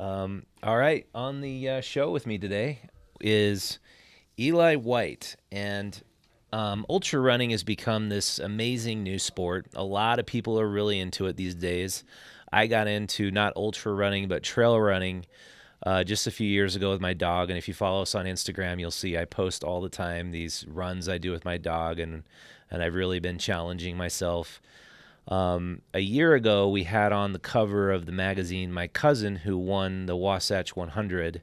All right, on the show with me today is Eli White, and ultra running has become this amazing new sport. A lot of people are really into it these days. I got into not ultra running, but trail running just a few years ago with my dog. And if you follow us on Instagram, you'll see I post all the time these runs I do with my dog, and I've really been challenging myself. A year ago, we had on the cover of the magazine my cousin who won the Wasatch 100.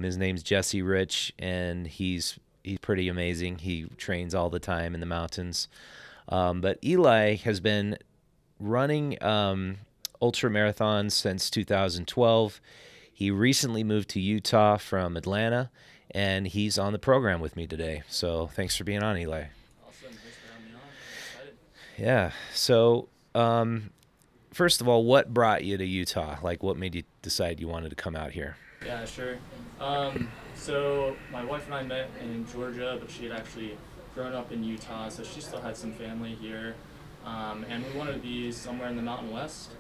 His name's Jesse Rich, and he's pretty amazing. He trains all the time in the mountains. But Eli has been running ultramarathons since 2012. He recently moved to Utah from Atlanta, and he's on the program with me today. So thanks for being on, Eli. Awesome. Thanks for having me on. I'm excited. Yeah. So, first of all, what brought you to Utah? Like, what made you decide you wanted to come out here? Yeah, sure. So my wife and I met in Georgia, but she had actually grown up in Utah, so she still had some family here. And we wanted to be somewhere in the Mountain West.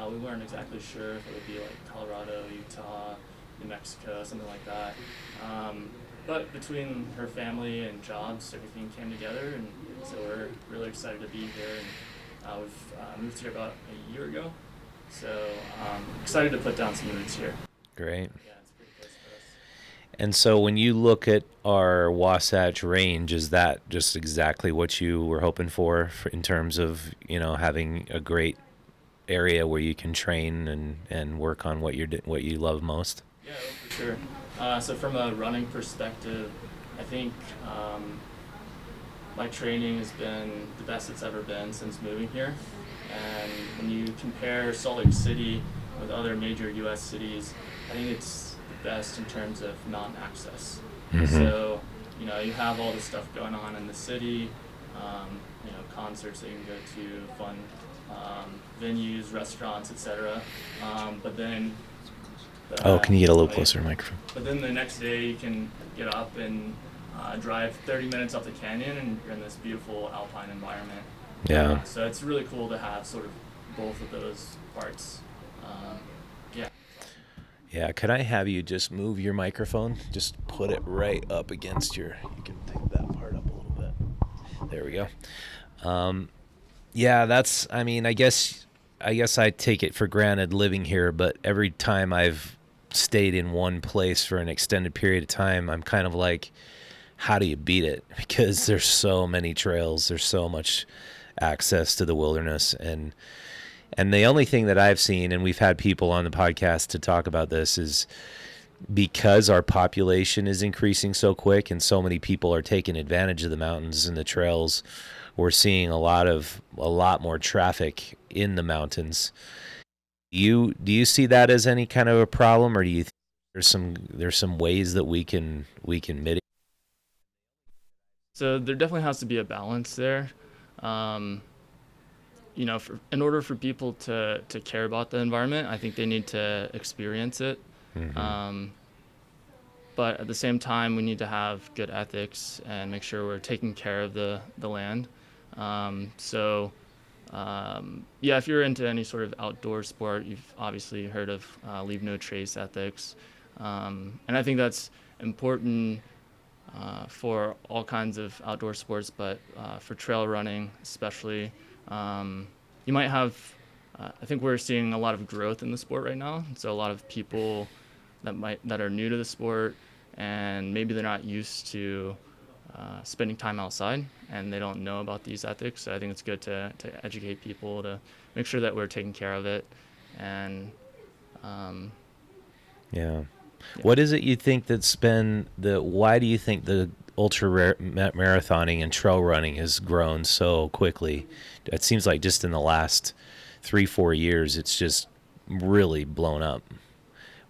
We weren't exactly sure if it would be like Colorado, Utah, New Mexico, something like that. But between her family and jobs, everything came together, and so we're really excited to be here. And we've moved here about a year ago, so excited to put down some roots here. Great. Yeah, it's a pretty place for us. And so when you look at our Wasatch Range, is that just exactly what you were hoping for in terms of, having a great area where you can train and work on what what you love most? Yeah, for sure. So from a running perspective, I think my training has been the best it's ever been since moving here. And when you compare Salt Lake City with other major U.S. cities, I think it's the best in terms of mountain access. Mm-hmm. So, you have all this stuff going on in the city, concerts that you can go to, fun venues, restaurants, etc. But then Can you get a little closer to the microphone? But then the next day you can get up and drive 30 minutes up the canyon, and you're in this beautiful alpine environment. Yeah. So it's really cool to have sort of both of those parts. Yeah. Yeah, could I have you just move your microphone? Just put it right up against you can take that part up a little bit. There we go. Yeah, I guess I take it for granted living here, but every time I've stayed in one place for an extended period of time, I'm kind of like, how do you beat it? Because there's so many trails, there's so much access to the wilderness, and the only thing that I've seen, and we've had people on the podcast to talk about this, is because our population is increasing so quick and so many people are taking advantage of the mountains and the trails, we're seeing a lot more traffic in the mountains. Do you see that as any kind of a problem, or do you think there's some ways that we can mitigate? So there definitely has to be a balance there. In order for people to care about the environment, I think they need to experience it. Mm-hmm. But at the same time, we need to have good ethics and make sure we're taking care of the land. If you're into any sort of outdoor sport, you've obviously heard of leave no trace ethics. And I think that's important for all kinds of outdoor sports, but for trail running especially. You might have, I think we're seeing a lot of growth in the sport right now. So a lot of people that are new to the sport, and maybe they're not used to spending time outside, and they don't know about these ethics. So I think it's good to educate people, to make sure that we're taking care of it. And Yeah. What is it you think that's been why do you think the marathoning and trail running has grown so quickly? It seems like just in the last 3-4 years, it's just really blown up.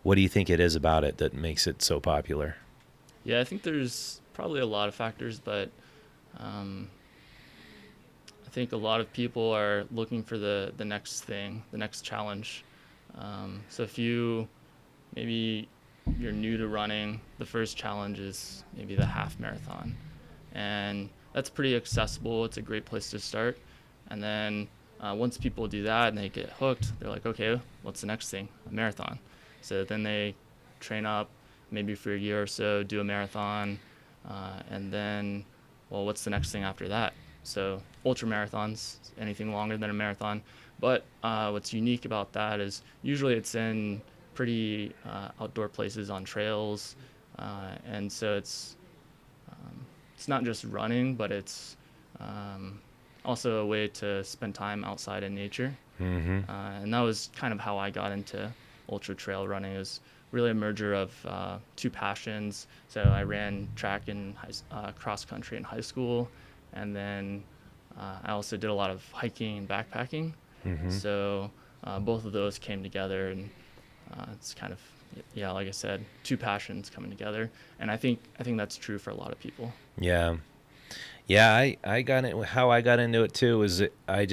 What do you think it is about it that makes it so popular? Yeah, I think there's probably a lot of factors, but I think a lot of people are looking for the next thing, the next challenge. So if maybe you're new to running, the first challenge is maybe the half marathon. And that's pretty accessible. It's a great place to start. And then once people do that and they get hooked, they're like, okay, what's the next thing? A marathon. So then they train up maybe for a year or so, do a marathon, and then, well, what's the next thing after that? So ultramarathons, anything longer than a marathon. But what's unique about that is usually it's in pretty outdoor places on trails, and so it's not just running, but it's also a way to spend time outside in nature. Mm-hmm. And that was kind of how I got into ultra trail running. It was really a merger of two passions. So I ran track and cross country in high school, and then I also did a lot of hiking and backpacking. Mm-hmm. So both of those came together, and it's kind of, yeah, like I said, two passions coming together. And I think that's true for a lot of people. Yeah. Yeah, I got it. How I got into it too was I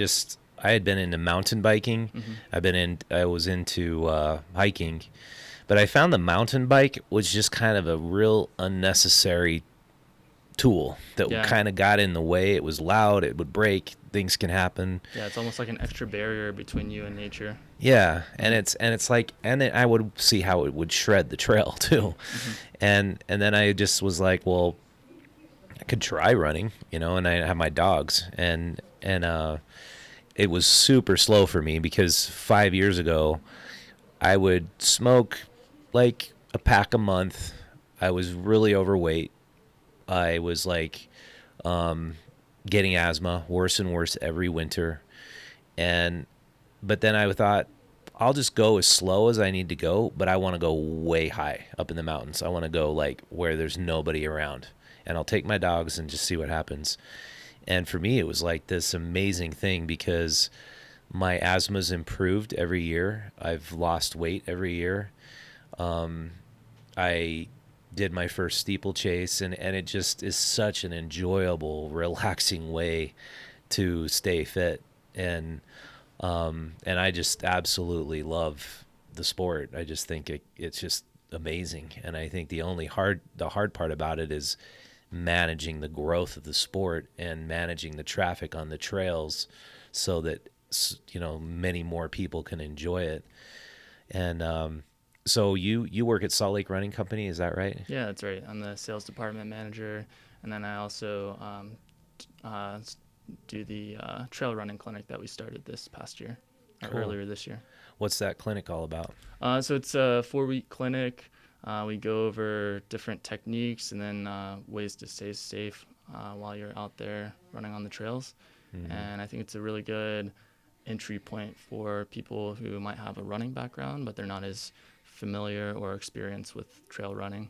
had been into mountain biking. Mm-hmm. I was into hiking, but I found the mountain bike was just kind of a real unnecessary tool that Yeah. kind of got in the way. It was loud. It would break. Things can happen. Yeah, it's almost like an extra barrier between you and nature. Yeah, and it's like, and then I would see how it would shred the trail too, Mm-hmm. and then I just was like, well, I could try running, and I have my dogs, and it was super slow for me because 5 years ago I would smoke like a pack a month. I was really overweight. I was like getting asthma worse and worse every winter, and but then I thought I'll just go as slow as I need to go, but I want to go way high up in the mountains. I want to go like where there's nobody around, and I'll take my dogs and just see what happens. And for me, it was like this amazing thing because my asthma's improved every year. I've lost weight every year. I did my first steeplechase, and it just is such an enjoyable, relaxing way to stay fit. And I just absolutely love the sport. I just think it's just amazing. And I think the hard part about it is managing the growth of the sport and managing the traffic on the trails so that many more people can enjoy it. And so you work at Salt Lake Running Company, is that right? Yeah, that's right. I'm the sales department manager, and then I also do the trail running clinic that we started this past year, or Cool. earlier this year. What's that clinic all about? So it's a 4-week clinic. We go over different techniques and then ways to stay safe while you're out there running on the trails. Mm-hmm. And I think it's a really good entry point for people who might have a running background, but they're not as familiar or experienced with trail running.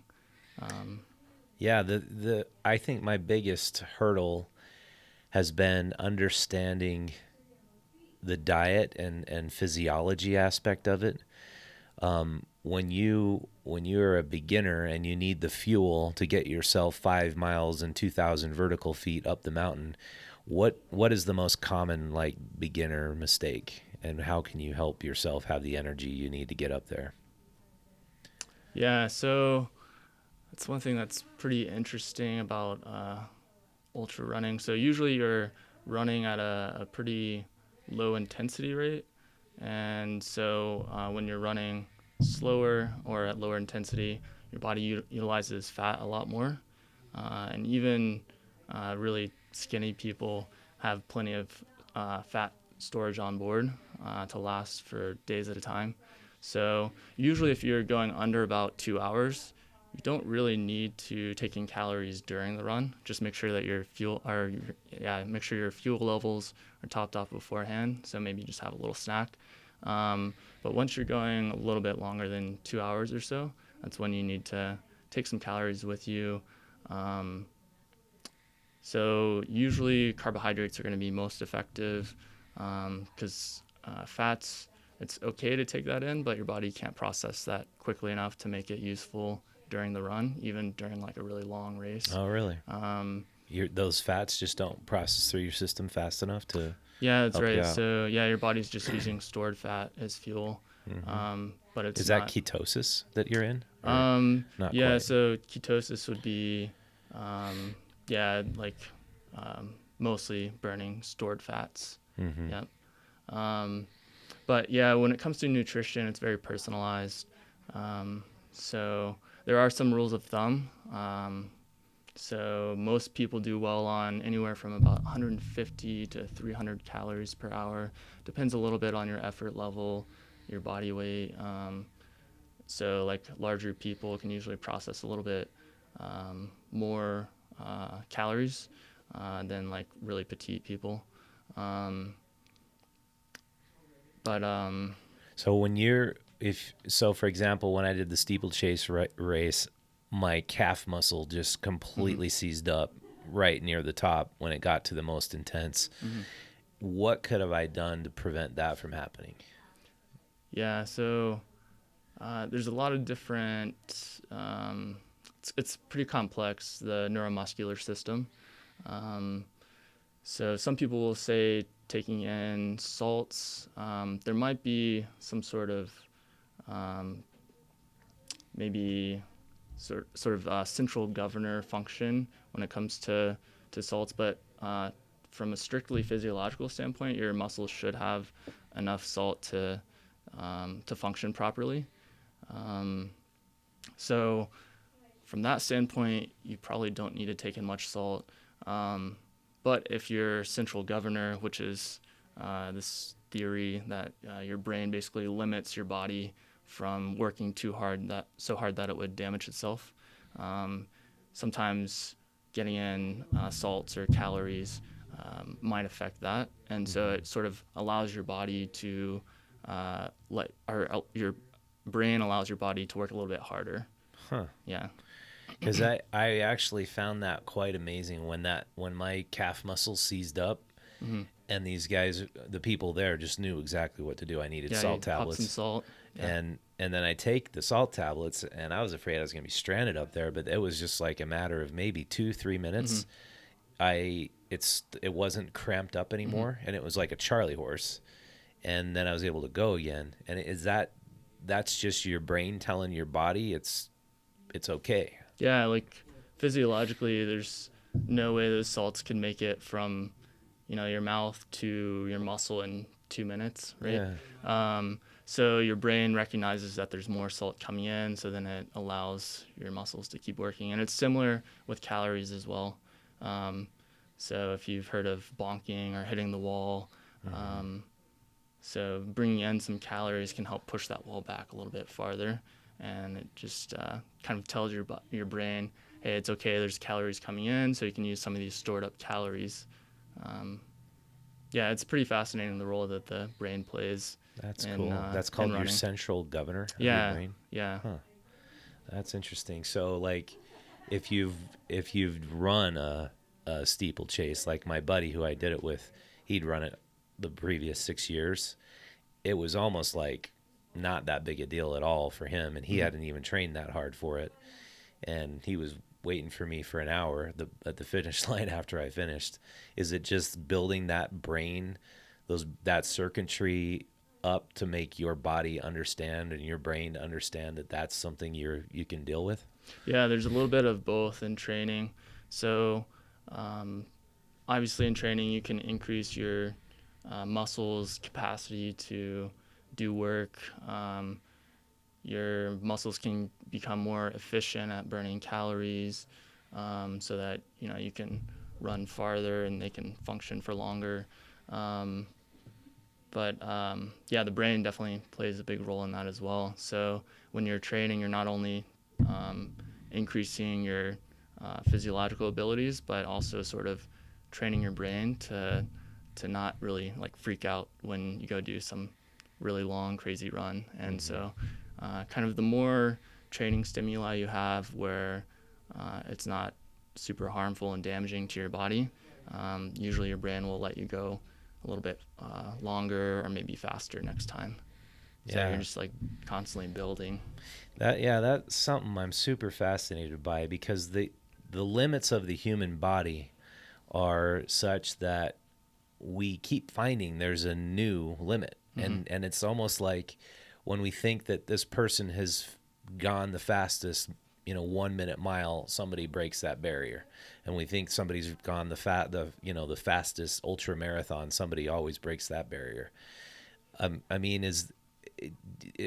Yeah, I think my biggest hurdle has been understanding the diet and physiology aspect of it. When you're a beginner and you need the fuel to get yourself 5 miles and 2,000 vertical feet up the mountain, what is the most common like beginner mistake, and how can you help yourself have the energy you need to get up there? Yeah, so that's one thing that's pretty interesting about ultra running. So usually you're running at a pretty low intensity rate. And so when you're running slower or at lower intensity, your body utilizes fat a lot more. And even really skinny people have plenty of fat storage on board to last for days at a time. So usually if you're going under about 2 hours, you don't really need to take in calories during the run. Just make sure that make sure your fuel levels are topped off beforehand. So maybe just have a little snack. But once you're going a little bit longer than 2 hours or so, that's when you need to take some calories with you. So usually carbohydrates are going to be most effective because fats, it's okay to take that in, but your body can't process that quickly enough to make it useful during the run, even during like a really long race. Oh, really? Those fats just don't process through your system fast enough to Yeah, that's help you right. out. So yeah, your body's just using stored fat as fuel, Mm-hmm. but it's Is that not. ketosis that you're in? Or not Yeah, quite? so ketosis would be, mostly burning stored fats. Mm-hmm. Yep. But yeah, when it comes to nutrition, it's very personalized. So there are some rules of thumb. So most people do well on anywhere from about 150 to 300 calories per hour. Depends a little bit on your effort level, your body weight. So like larger people can usually process a little bit more calories than like really petite people. Um, but So for example, when I did the steeplechase race, my calf muscle just mhm, completely seized up right near the top when it got to the most intense. mhm. What could have I done to prevent that from happening? Yeah, so there's a lot of different. It's pretty complex, the neuromuscular system. Um, so some people will say taking in salts. There might be some sort of um, maybe sort of central governor function when it comes to salts, but from a strictly physiological standpoint, your muscles should have enough salt to function properly. Um, so from that standpoint, you probably don't need to take in much salt. Um, but if your central governor, which is this theory that your brain basically limits your body from working too hard, that so hard that it would damage itself, um, sometimes getting in salts or calories might affect that, and so Mm-hmm. it sort of allows your body to your brain allows your body to work a little bit harder. Huh. Yeah. Because I actually found that quite amazing when my calf muscles seized up, Hmm. and these guys, the people there, just knew exactly what to do. I needed Yeah, salt you pop some tablets, salt. Yeah. and then I take the salt tablets, and I was afraid I was going to be stranded up there, but it was just like a matter of maybe 2-3 Hmm. minutes. It wasn't cramped up Hmm. anymore, and it was like a Charlie horse, and then I was able to go again. And that's just your brain telling your body it's okay. Yeah, like physiologically, there's no way those salts can make it from, your mouth to your muscle in 2 minutes, right? Yeah. So your brain recognizes that there's more salt coming in, so then it allows your muscles to keep working. And it's similar with calories as well. Um, so if you've heard of bonking or hitting the wall, Mm-hmm. um, so bringing in some calories can help push that wall back a little bit farther, and it just kind of tells your brain, hey, it's okay. There's calories coming in, so you can use some of these stored up calories. Um, yeah, it's pretty fascinating the role that the brain plays That's in cool. That's in called your running. central governor of your Yeah, brain. yeah. Huh. That's interesting. So like if you've if you've run a steeplechase, like my buddy who I did it with, he'd run it the previous 6 years. It was almost like not that big a deal at all for him, and he Hmm. hadn't even trained that hard for it. And he was waiting for me for an hour at the finish line after I finished. Is it just building that brain, that circuitry up to make your body understand and your brain to understand that that's something you can deal with? Yeah, there's a little bit of both in training. So um, obviously in training you can increase your muscles capacity to do work. Your muscles can become more efficient at burning calories, so that you can run farther and they can function for longer. Um, but yeah, the brain definitely plays a big role in that as well. So when you're training, you're not only um, increasing your physiological abilities, but also sort of training your brain to not really like freak out when you go do some really long, crazy run. And Mm-hmm. so, kind of the more training stimuli you have where it's not super harmful and damaging to your body, usually your brain will let you go a little bit longer or maybe faster next time. So you're Yeah. just like constantly building. That's something I'm super fascinated by because the limits of the human body are such that we keep finding there's a new limit. Hmm. And it's almost like when we think that this person has gone the fastest, 1 minute mile, somebody breaks that barrier. And we think somebody's gone the fastest ultra marathon, somebody always breaks that barrier. I mean,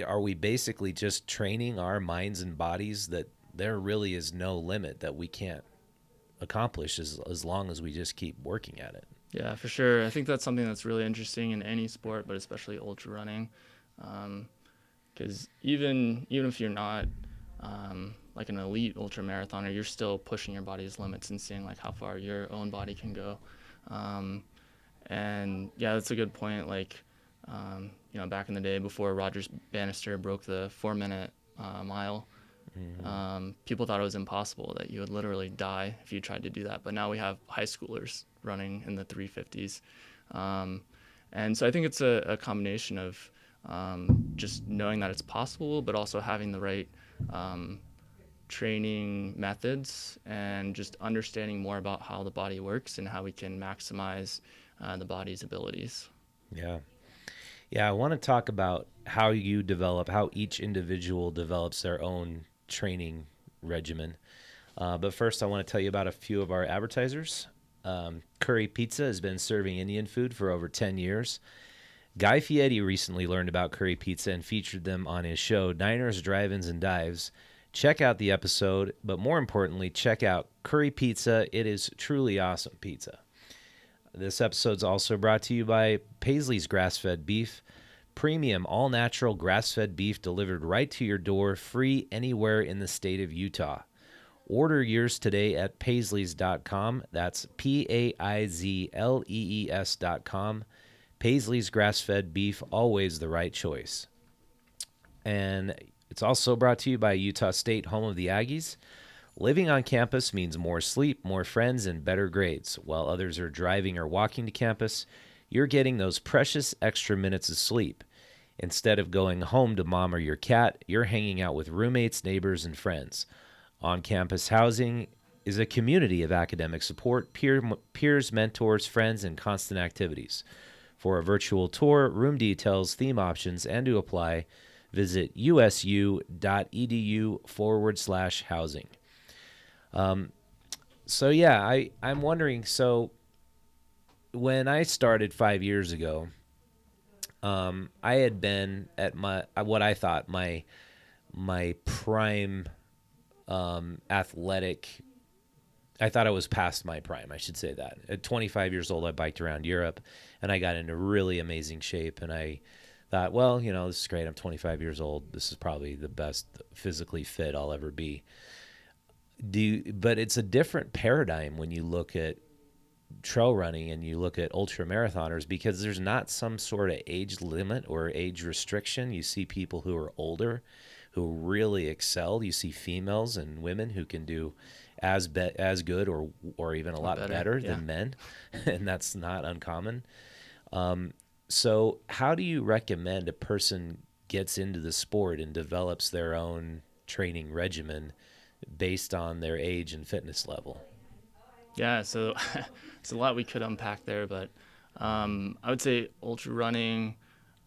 are we basically just training our minds and bodies that there really is no limit that we can't accomplish as long as we just keep working at it? Yeah, for sure. I think that's something that's really interesting in any sport, but especially ultra running. Because even if you're not like an elite ultra marathoner, you're still pushing your body's limits and seeing like how far your own body can go. And yeah, that's a good point. Like, back in the day before Rogers Bannister broke the 4-minute mile, people thought it was impossible, that you would literally die if you tried to do that. But now we have high schoolers running in the 350s. And so I think it's a combination of just knowing that it's possible, but also having the right training methods and just understanding more about how the body works and how we can maximize the body's abilities. Yeah. Yeah, I want to talk about how each individual develops their own training regimen. But first, I want to tell you about a few of our advertisers. Curry Pizza has been serving Indian food for over 10 years. Guy Fieri recently learned about Curry Pizza and featured them on his show, Diners, Drive-Ins, and Dives. Check out the episode, but more importantly, check out Curry Pizza. It is truly awesome pizza. This episode's also brought to you by Paisley's Grass-Fed Beef. Premium, all-natural grass-fed beef delivered right to your door, free anywhere in the state of Utah. Order yours today at paisleys.com. That's PAIZLEES.com. Paisley's Grass-Fed Beef, always the right choice. And it's also brought to you by Utah State, home of the Aggies. Living on campus means more sleep, more friends, and better grades. While others are driving or walking to campus, you're getting those precious extra minutes of sleep. Instead of going home to mom or your cat, you're hanging out with roommates, neighbors, and friends. On-campus housing is a community of academic support, peers, mentors, friends, and constant activities. For a virtual tour, room details, theme options, and to apply, visit usu.edu/housing. I'm wondering, so when I started 5 years ago, I had been at what I thought my prime athletic. I thought I was past my prime, I should say that. At 25 years old, I biked around Europe, and I got into really amazing shape, and I thought, well, this is great. I'm 25 years old. This is probably the best physically fit I'll ever be. But it's a different paradigm when you look at trail running and you look at ultra marathoners, because there's not some sort of age limit or age restriction. You see people who are older who really excel. You see females and women who can do as good or even a lot better than men, and that's not uncommon. So how do you recommend a person gets into the sport and develops their own training regimen based on their age and fitness level? Yeah, so it's a lot we could unpack there, but I would say ultra running,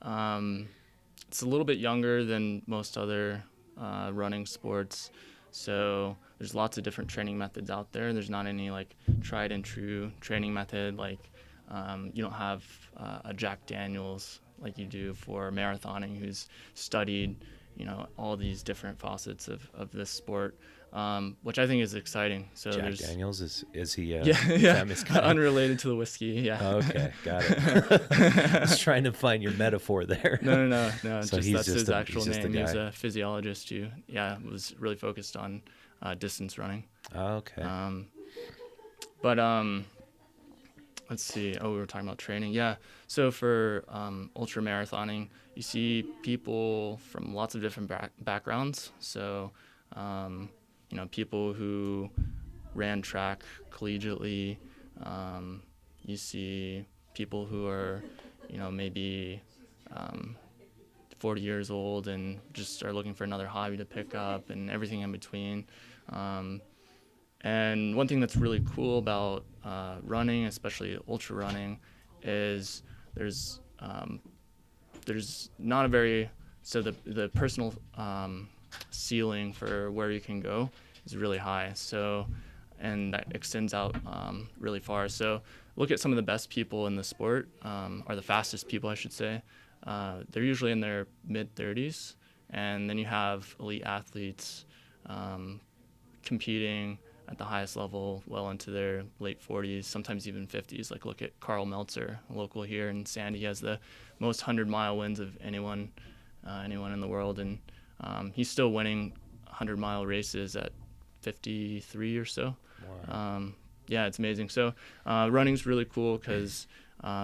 it's a little bit younger than most other running sports. So there's lots of different training methods out there. There's not any like tried and true training method. Like you don't have a Jack Daniels like you do for marathoning, who's studied, all these different facets of this sport. Which I think is exciting. So Jack Daniels, is he yeah. famous guy? Unrelated to the whiskey, yeah. Okay, got it. I was trying to find your metaphor there. No. So that's his actual name. He's a physiologist who, was really focused on distance running. Okay. Let's see. We were talking about training. Yeah. So for ultra marathoning, you see people from lots of different backgrounds. So, people who ran track collegiately. You see people who are, maybe 40 years old and just are looking for another hobby to pick up, and everything in between. And one thing that's really cool about running, especially ultra running, is there's not a very, so the personal ceiling for where you can go is really high. So, and that extends out really far. So look at some of the best people in the sport, or the fastest people, I should say. they're usually in their mid-30s, and then you have elite athletes competing at the highest level well into their late 40s, sometimes even 50s. Like look at Carl Meltzer, a local here in Sandy. He has the most 100-mile wins of anyone in the world, and he's still winning 100-mile races at 53 or so. Wow. Yeah, it's amazing. So running's really cool because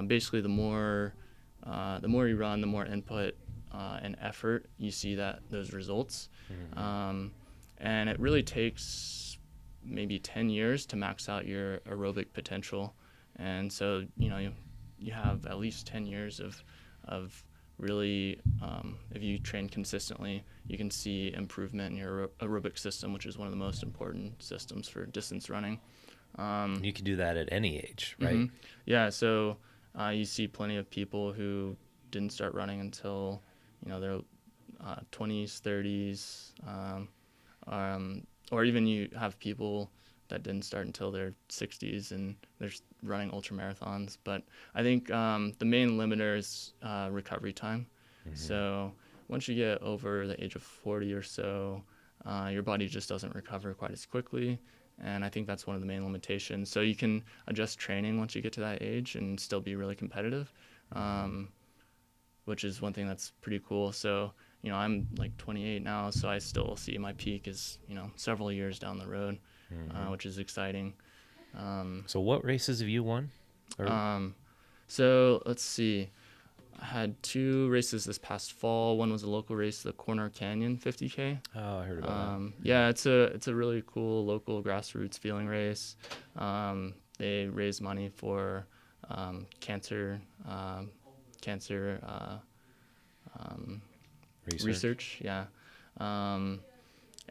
basically the more you run, the more input and effort you see those results. And it really takes maybe 10 years to max out your aerobic potential. And so, you have at least 10 years of really, if you train consistently, you can see improvement in your aerobic system, which is one of the most important systems for distance running. You can do that at any age, right? Mm-hmm. Yeah, so you see plenty of people who didn't start running until, their 20s, 30s, or even you have people that didn't start until their 60s and they're running ultramarathons. But I think the main limiter is recovery time. So once you get over the age of 40 or so, your body just doesn't recover quite as quickly. And I think that's one of the main limitations. So you can adjust training once you get to that age and still be really competitive, which is one thing that's pretty cool. So, I'm like 28 now, so I still see my peak is, several years down the road, which is exciting. So what races have you won? So let's see. I had 2 races this past fall. One was a local race, the Corner Canyon 50K. Oh, I heard about that. Yeah, it's a really cool local grassroots feeling race. They raise money for cancer research. Yeah.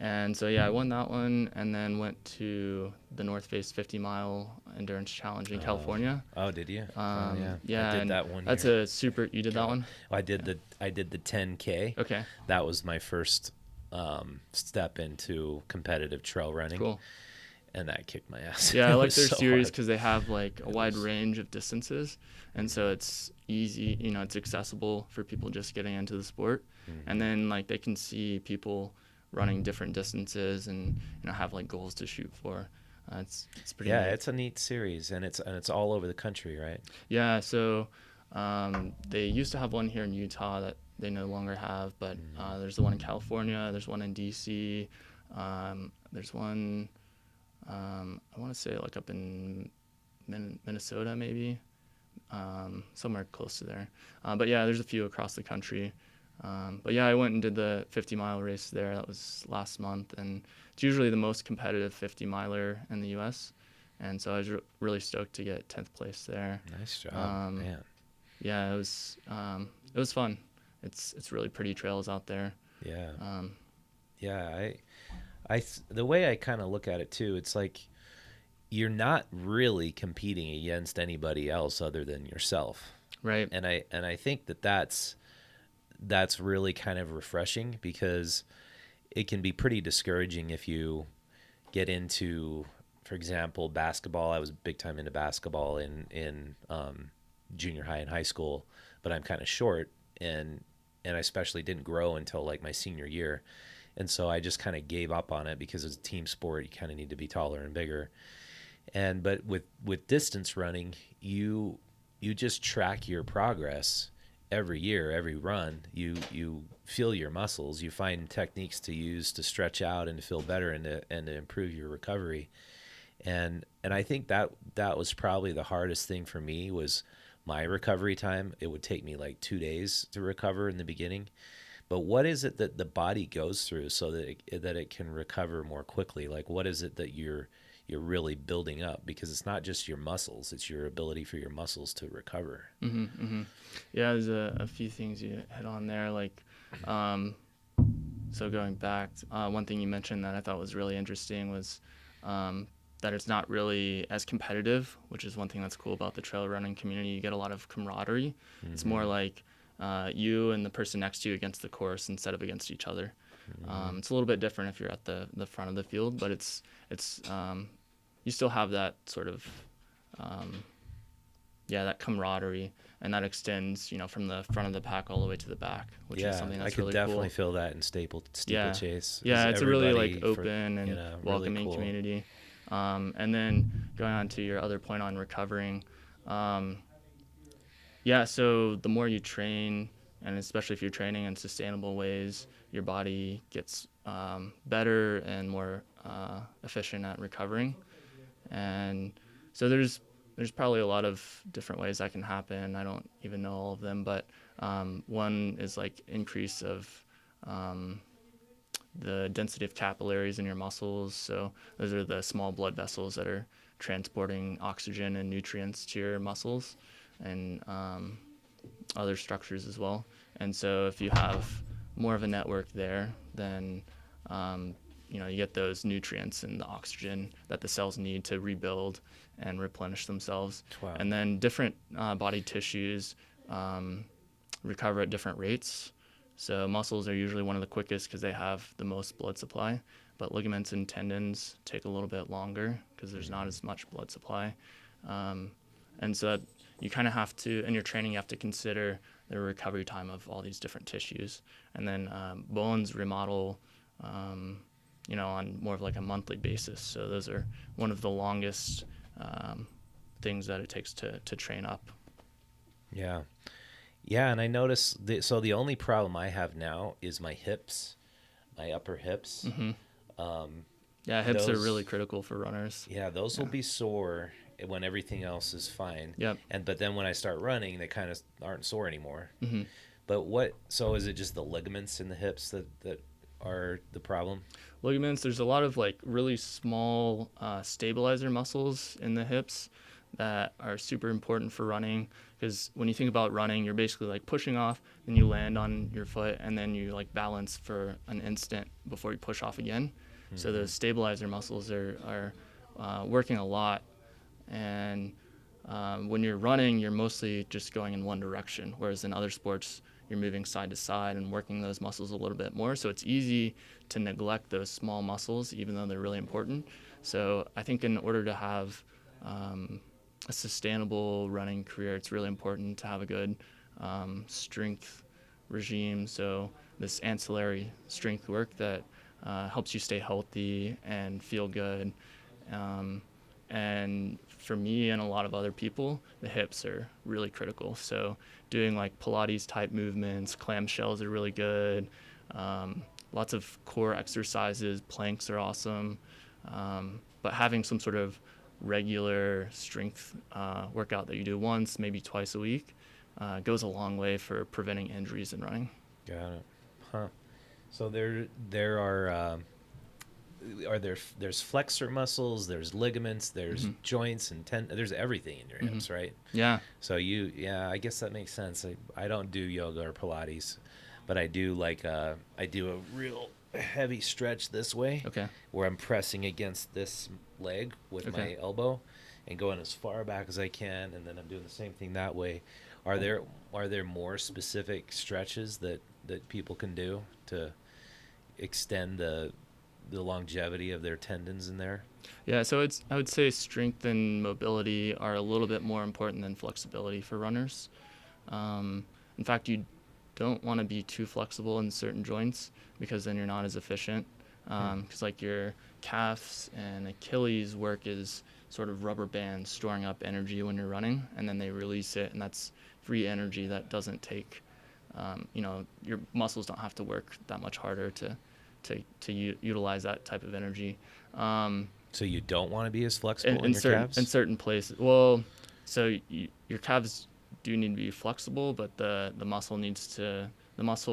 And so, I won that one and then went to the North Face 50-mile endurance challenge in California. Oh, did you? Yeah. I did that one. That's year. you did that one? I did the 10K. Okay. That was my first step into competitive trail running. Cool. And that kicked my ass. Yeah, I like their so series because they have like a wide range of distances, and so it's easy. It's accessible for people just getting into the sport, and then like they can see people running different distances and have like goals to shoot for. It's pretty. Yeah, neat. it's a neat series, and it's all over the country, right? Yeah, so they used to have one here in Utah that they no longer have, but there's the one in California. There's one in DC. There's one. I want to say like up in Minnesota maybe, somewhere close to there. But yeah, there's a few across the country. But yeah, I went and did the 50-mile race there. That was last month, and it's usually the most competitive 50-miler in the U.S. And so I was really stoked to get 10th place there. Nice job, man. Yeah, it was fun. It's really pretty trails out there. Yeah. Yeah, the way I kind of look at it too, it's like you're not really competing against anybody else other than yourself. Right. And I think that's really kind of refreshing, because it can be pretty discouraging if you get into, for example, basketball. I was big time into basketball in junior high and high school, but I'm kind of short, and I especially didn't grow until like my senior year. And so I just kind of gave up on it, because it's a team sport. You kind of need to be taller and bigger. But with distance running, you just track your progress every year, every run. You feel your muscles. You find techniques to use to stretch out and to feel better and to improve your recovery. And I think that was probably the hardest thing for me, was my recovery time. It would take me like 2 days to recover in the beginning. But what is it that the body goes through so that it can recover more quickly? Like, what is it that you're really building up? Because it's not just your muscles; it's your ability for your muscles to recover. Mm-hmm, mm-hmm. Yeah, there's a few things you hit on there. Like, so going back, one thing you mentioned that I thought was really interesting was that it's not really as competitive, which is one thing that's cool about the trail running community. You get a lot of camaraderie. Mm-hmm. It's more like you and the person next to you against the course instead of against each other. Mm-hmm. It's a little bit different if you're at the front of the field, but it's you still have that sort of that camaraderie, and that extends, from the front of the pack all the way to the back, which is something I that's could really definitely cool. feel that in steeplechase. Yeah, it's a really like Everybody open and really welcoming cool. community. And then going on to your other point on recovering, so the more you train, and especially if you're training in sustainable ways, your body gets better and more efficient at recovering. And so there's probably a lot of different ways that can happen. I don't even know all of them, but one is like increase of the density of capillaries in your muscles. So those are the small blood vessels that are transporting oxygen and nutrients to your muscles and other structures as well. And so if you have more of a network there, then you get those nutrients and the oxygen that the cells need to rebuild and replenish themselves. Wow. And then different body tissues recover at different rates. So muscles are usually one of the quickest because they have the most blood supply, but ligaments and tendons take a little bit longer because there's not as much blood supply. And so you kind of have to, in your training, you have to consider the recovery time of all these different tissues. And then bones remodel, on more of like a monthly basis. So those are one of the longest things that it takes to train up. Yeah. Yeah, and I notice, so the only problem I have now is my hips, my upper hips. Mm-hmm. Hips are really critical for runners. Yeah, those will be sore when everything else is fine. Yep. But then when I start running, they kind of aren't sore anymore. Mm-hmm. But so is it just the ligaments in the hips that are the problem? Ligaments, there's a lot of like really small stabilizer muscles in the hips that are super important for running, because when you think about running, you're basically like pushing off, then you land on your foot, and then you like balance for an instant before you push off again. Mm-hmm. So those stabilizer muscles are working a lot, and when you're running, you're mostly just going in one direction, whereas in other sports, you're moving side to side and working those muscles a little bit more. So it's easy to neglect those small muscles, even though they're really important. So I think in order to have a sustainable running career, it's really important to have a good strength regime. So this ancillary strength work that helps you stay healthy and feel good. And for me and a lot of other people, the hips are really critical. So doing like Pilates type movements, clamshells are really good. Lots of core exercises, planks are awesome. But having some sort of regular strength workout that you do once, maybe twice a week, goes a long way for preventing injuries in running. Got it. Huh. So there's flexor muscles, there's ligaments, there's joints and there's everything in your hips, right? Yeah. So I guess that makes sense. I don't do yoga or Pilates, but I do I do a real heavy stretch this way. Okay. Where I'm pressing against this leg with my elbow and going as far back as I can, and then I'm doing the same thing that way. Are there more specific stretches that people can do to extend the longevity of their tendons in there? Yeah, so I would say strength and mobility are a little bit more important than flexibility for runners. In fact, you don't want to be too flexible in certain joints, because then you're not as efficient. Because like your calves and Achilles work is sort of rubber bands storing up energy when you're running, and then they release it, and that's free energy that doesn't take, your muscles don't have to work that much harder to utilize that type of energy. So you don't want to be as flexible in your calves? In certain places. Well, so your calves do need to be flexible, but the muscle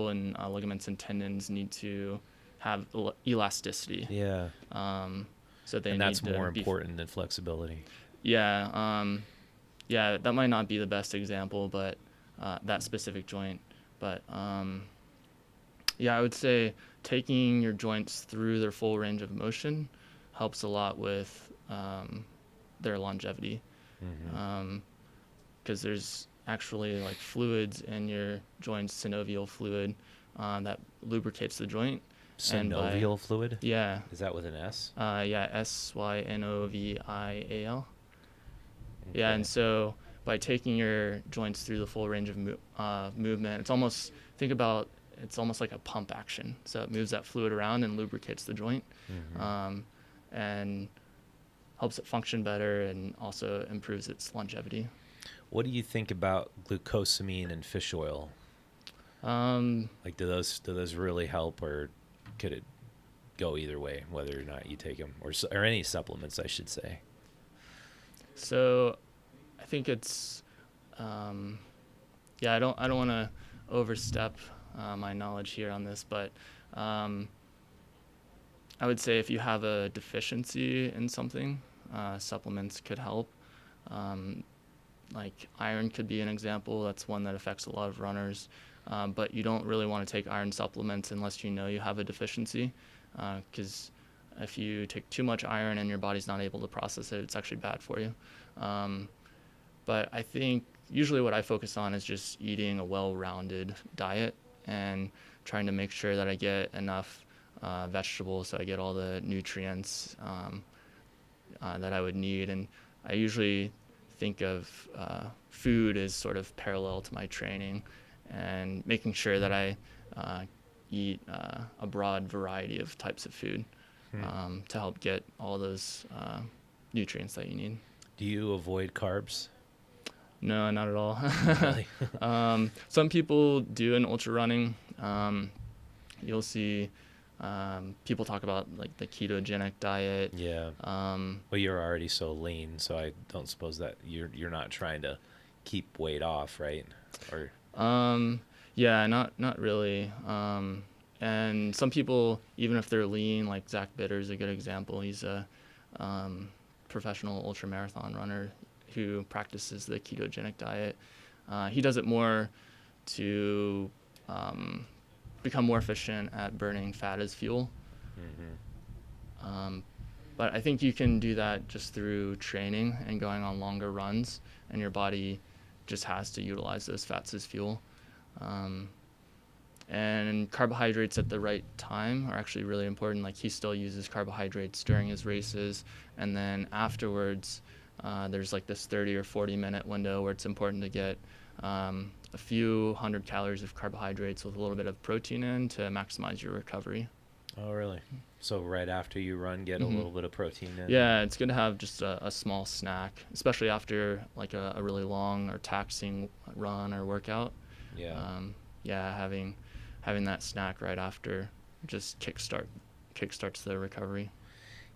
and ligaments and tendons need to have elasticity. Yeah. So they and that's need to more important than flexibility. Yeah. That might not be the best example, but that specific joint. But I would say taking your joints through their full range of motion helps a lot with their longevity. Because there's actually like fluids in your joints, synovial fluid, that lubricates the joint. Synovial fluid? Yeah. Is that with an S? Yeah, SYNOVIAL. Okay. Yeah, and so by taking your joints through the full range of movement, it's almost like a pump action. So it moves that fluid around and lubricates the joint, and helps it function better, and also improves its longevity. What do you think about glucosamine and fish oil? Like, do those really help, or could it go either way, whether or not you take them, or any supplements, I should say? So I think it's, I don't want to overstep my knowledge here on this, but I would say if you have a deficiency in something, supplements could help. Like iron could be an example. That's one that affects a lot of runners. But you don't really want to take iron supplements unless you know you have a deficiency, because if you take too much iron and your body's not able to process it, it's actually bad for you. But I think usually what I focus on is just eating a well-rounded diet and trying to make sure that I get enough vegetables, so I get all the nutrients that I would need. And I usually think of food as sort of parallel to my training, and making sure that I eat a broad variety of types of food to help get all those nutrients that you need. Do you avoid carbs? No, not at all. Really? Some people do in ultra running. You'll see people talk about like the ketogenic diet. Yeah. Well, you're already so lean, so I don't suppose that you're not trying to keep weight off, right? Or yeah, not really. And some people, even if they're lean, like Zach Bitter is a good example. He's a professional ultramarathon runner who practices the ketogenic diet. He does it more to become more efficient at burning fat as fuel. But I think you can do that just through training and going on longer runs, and your body just has to utilize those fats as fuel. And carbohydrates at the right time are actually really important. Like, he still uses carbohydrates during his races, and then afterwards there's like this 30 or 40 minute window where it's important to get a few hundred calories of carbohydrates with a little bit of protein in to maximize your recovery. Oh, really? So right after you run, get a little bit of protein in? Yeah, it's good to have just a small snack, especially after like a really long or taxing run or workout. Yeah. Having that snack right after just kickstarts the recovery.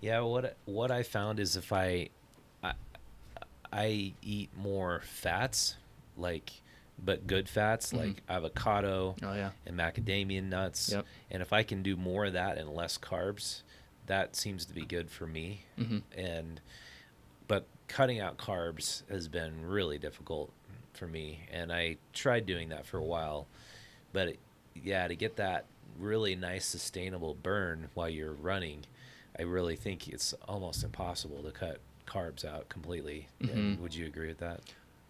Yeah, what I found is if I eat more fats, but good fats, like avocado and macadamia nuts. Yep. And if I can do more of that and less carbs, that seems to be good for me. But cutting out carbs has been really difficult for me, and I tried doing that for a while. But to get that really nice sustainable burn while you're running, I really think it's almost impossible to cut carbs out completely. Would you agree with that?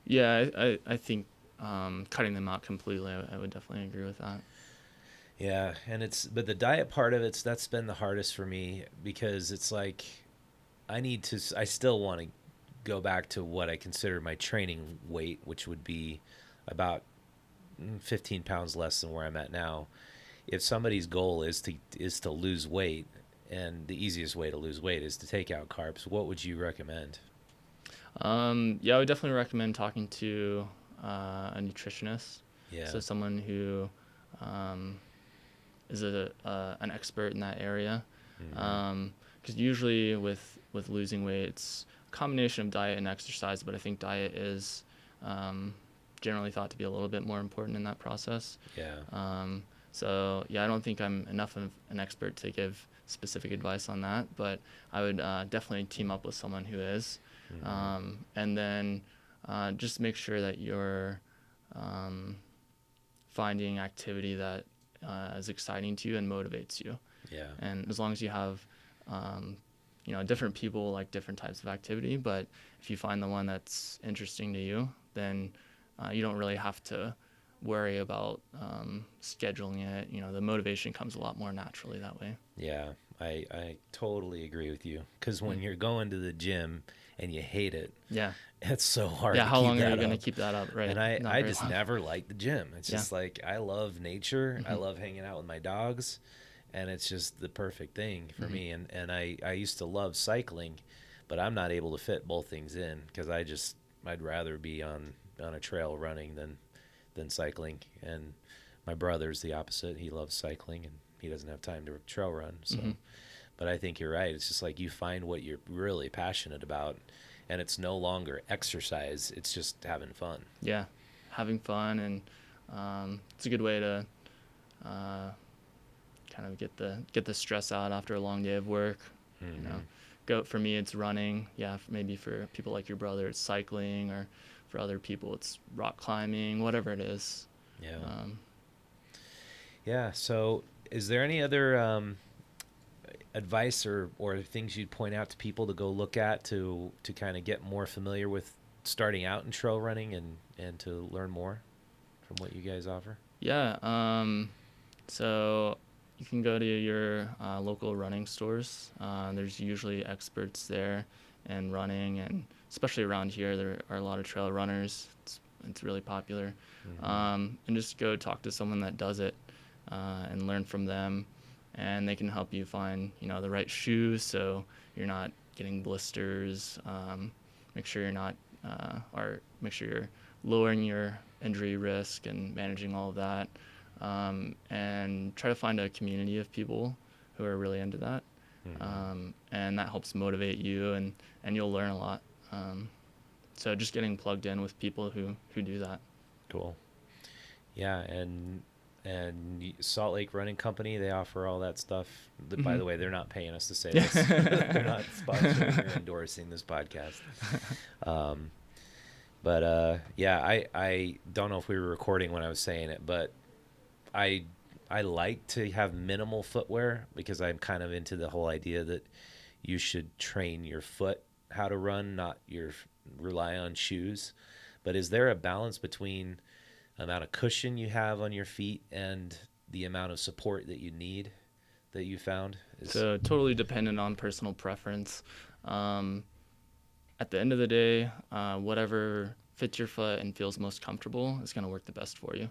Yeah, I think cutting them out completely, I would definitely agree with that. Yeah, but the diet part of that's been the hardest for me, because it's like I still want to go back to what I consider my training weight, which would be about 15 pounds less than where I'm at now. If somebody's goal is to lose weight, and the easiest way to lose weight is to take out carbs, what would you recommend? I would definitely recommend talking to a nutritionist. Yeah. So someone who is an expert in that area. Because usually with losing weight, it's a combination of diet and exercise, but I think diet is generally thought to be a little bit more important in that process. Yeah. I don't think I'm enough of an expert to give specific advice on that, but I would definitely team up with someone who is. And then just make sure that you're finding activity that is exciting to you and motivates you. Yeah. And as long as you have, different people like different types of activity, but if you find the one that's interesting to you, then you don't really have to worry about scheduling it. The motivation comes a lot more naturally that way. Yeah, I totally agree with you, because when you're going to the gym and you hate it. Yeah. It's so hard Yeah. to How keep long are you that going to up. keep that up? Right. And Not I very just long. never liked the gym. It's Yeah. just like I love nature. I Mhm. love hanging out with my dogs, and it's just the perfect thing for Mhm. me. And I used to love cycling, but I'm not able to fit both things in because I'd rather be on a trail running than cycling. And my brother's the opposite. He loves cycling and he doesn't have time to trail run. So, Mhm. but I think you're right. It's just like you find what you're really passionate about, and it's no longer exercise. It's just having fun. Yeah. Having fun, and it's a good way to uh, kind of get the stress out after a long day of work. You know, for me it's running. Yeah, maybe for people like your brother it's cycling, or for other people it's rock climbing, whatever it is. Yeah. Um, Yeah. So, is there any other advice or things you'd point out to people to go look at to kind of get more familiar with starting out in trail running and to learn more from what you guys offer? yeah. So you can go to your local running stores. There's usually experts there in running, and especially around here, there are a lot of trail runners. It's really popular. And just go talk to someone that does it and learn from them, and they can help you find the right shoes so you're not getting blisters. Make sure you're not or make sure you're lowering your injury risk and managing all of that. And try to find a community of people who are really into that. And that helps motivate you, and you'll learn a lot. So just getting plugged in with people who do that. Cool. Yeah, and Salt Lake Running Company, they offer all that stuff. By the way, they're not paying us to say this. They're not sponsoring or endorsing this podcast. But yeah, I don't know if we were recording when I was saying it, but I like to have minimal footwear because I'm kind of into the whole idea that you should train your foot how to run, not rely on shoes. But is there a balance between the amount of cushion you have on your feet and the amount of support that you need that you found? So totally dependent on personal preference. At the end of the day, whatever fits your foot and feels most comfortable is going to work the best for you.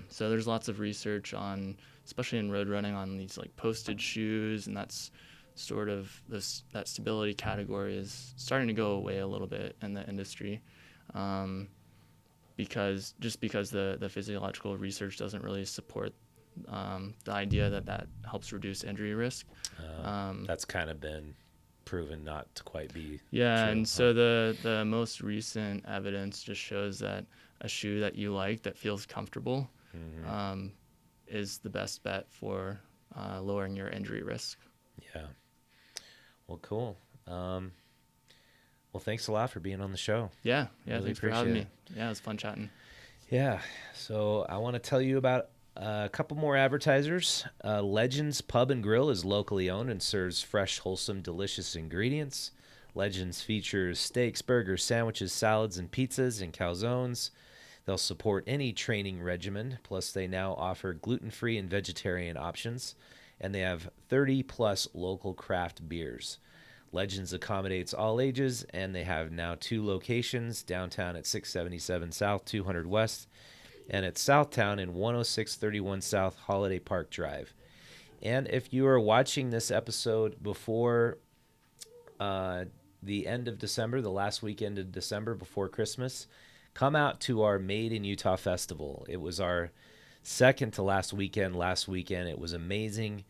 So there's lots of research on, especially in road running, on these like posted shoes, and that's sort of that stability category is starting to go away a little bit in the industry, because the physiological research doesn't really support the idea that helps reduce injury risk. That's kind of been proven not to quite be true. And so the most recent evidence just shows that a shoe that you like that feels comfortable is the best bet for lowering your injury risk. Yeah. Well, cool. Well, thanks a lot for being on the show. Yeah, really thanks for having me. Yeah, it was fun chatting. Yeah, so I want to tell you about a couple more advertisers. Legends Pub and Grill is locally owned and serves fresh, wholesome, delicious ingredients. Legends features steaks, burgers, sandwiches, salads, and pizzas and calzones. They'll support any training regimen, plus they now offer gluten-free and vegetarian options, and they have 30-plus local craft beers. Legends accommodates all ages, and they have now 2 locations, downtown at 677 South, 200 West, and at Southtown in 10631 South Holiday Park Drive. And if you are watching this episode before the end of December, the last weekend of December before Christmas, come out to our Made in Utah Festival. It was our second to last weekend. It was amazing.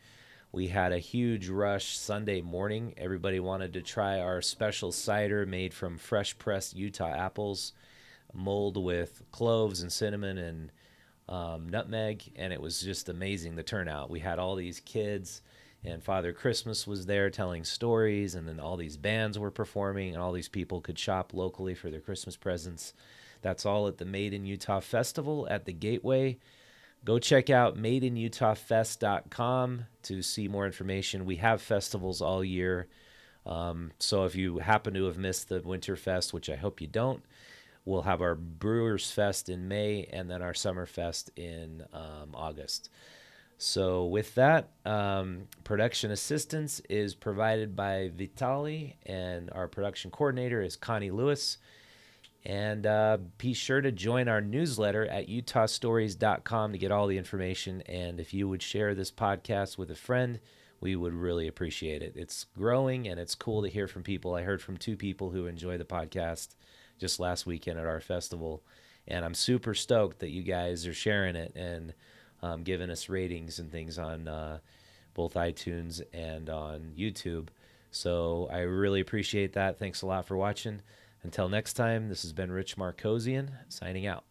We had a huge rush Sunday morning. Everybody wanted to try our special cider made from fresh pressed Utah apples, mulled with cloves and cinnamon and nutmeg, and it was just amazing, the turnout. We had all these kids, and Father Christmas was there telling stories, and then all these bands were performing, and all these people could shop locally for their Christmas presents. That's all at the Made in Utah Festival at the Gateway. Go check out madeinutahfest.com to see more information. We have festivals all year. So if you happen to have missed the Winter Fest, which I hope you don't, we'll have our Brewers Fest in May and then our Summer Fest in August. So with that, production assistance is provided by Vitali, and our production coordinator is Connie Lewis. And be sure to join our newsletter at utahstories.com to get all the information. And if you would share this podcast with a friend, we would really appreciate it. It's growing, and it's cool to hear from people. I heard from 2 people who enjoy the podcast just last weekend at our festival. And I'm super stoked that you guys are sharing it and giving us ratings and things on both iTunes and on YouTube. So I really appreciate that. Thanks a lot for watching. Until next time, this has been Rich Markosian signing out.